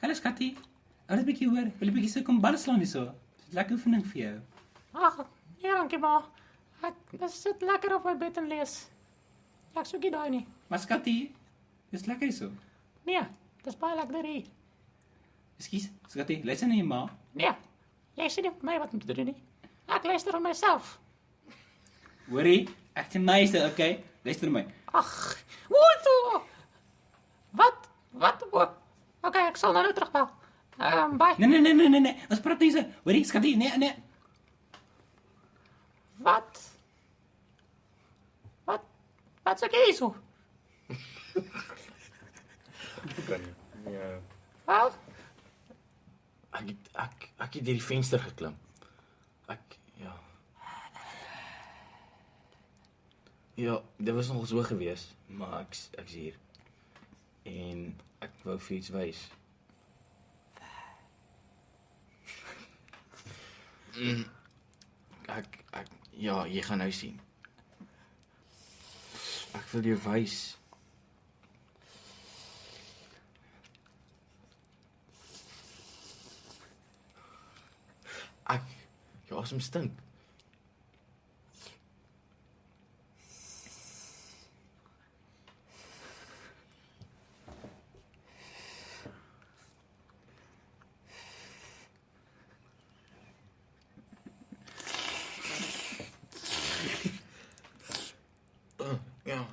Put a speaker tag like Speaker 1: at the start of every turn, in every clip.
Speaker 1: Hallo skatie. Ou net 'n bietjie hoor. Wil 'n bietjie so kom bal slaan hierso. Lekker oefening vir jou.
Speaker 2: Ag, nee dankie ma. Ek sit lekker op my bed en lees. Ek soek nie daai nie.
Speaker 1: Maar skatie, dis lekker hierso.
Speaker 2: Nee, dis baie lekker hier.
Speaker 1: Ekskuus, skatie, luister na jou ma.
Speaker 2: Nee, jy sê nie vir my wat om te doen nie. Ek luister aan myself.
Speaker 1: Hoorie, ek sê meester, okay? Luister na my.
Speaker 2: Ag, wat? Wat? Okay, ek sal nou terugbel. Bye.
Speaker 1: Nee. Ons praat nie so. Hoorie, skatie, nee.
Speaker 2: Wat sê jy so?
Speaker 3: Kan nie. Ja.
Speaker 2: Wel,
Speaker 3: Ek het deur die venster geklim. Ja, dit was nogal so gewees, maar ek's hier. En ek wou vir iets wys. Ja, jy gaan nou sien. Ek wil jou wys. Jou asem stink. Ja.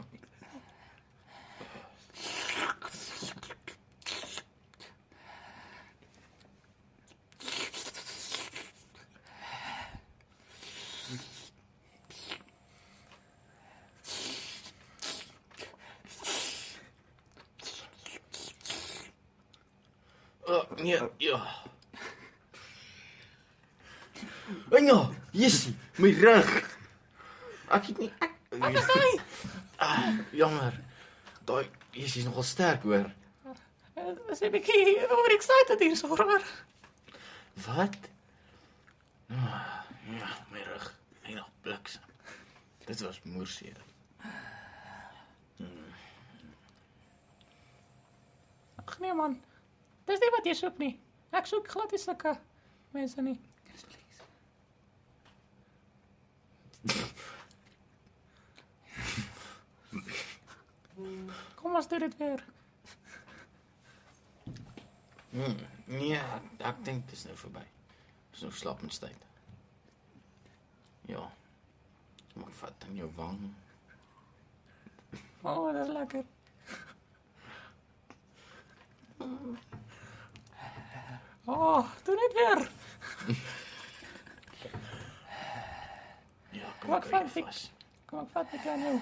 Speaker 3: Nee, ja. Anja, yes, my rug. Ek het nie
Speaker 2: wat is hy?
Speaker 3: Jammer. Daai is nogal sterk, hoor.
Speaker 2: Is 'n bietjie overexcited hier, so hoor.
Speaker 3: Wat? Ja, my rug. En nog bliksem. Dit was moerseer.
Speaker 2: Ag nee man. Dis nie wat jy soek nie. Ek soek glad nie sulke mense nie. Kom ons doen dit weer.
Speaker 3: Nee, ek dink dit is nou verby. Dis nou slaapmiddeltyd. Ja. Kom ek vat aan jou wang.
Speaker 2: Oh, dat is lekker. Oh, doe niet weer.
Speaker 3: Ja,
Speaker 2: Kom ik
Speaker 3: kry
Speaker 2: vat
Speaker 3: jou
Speaker 2: ek.
Speaker 3: vas.
Speaker 2: Kom ek vat ek aan jou.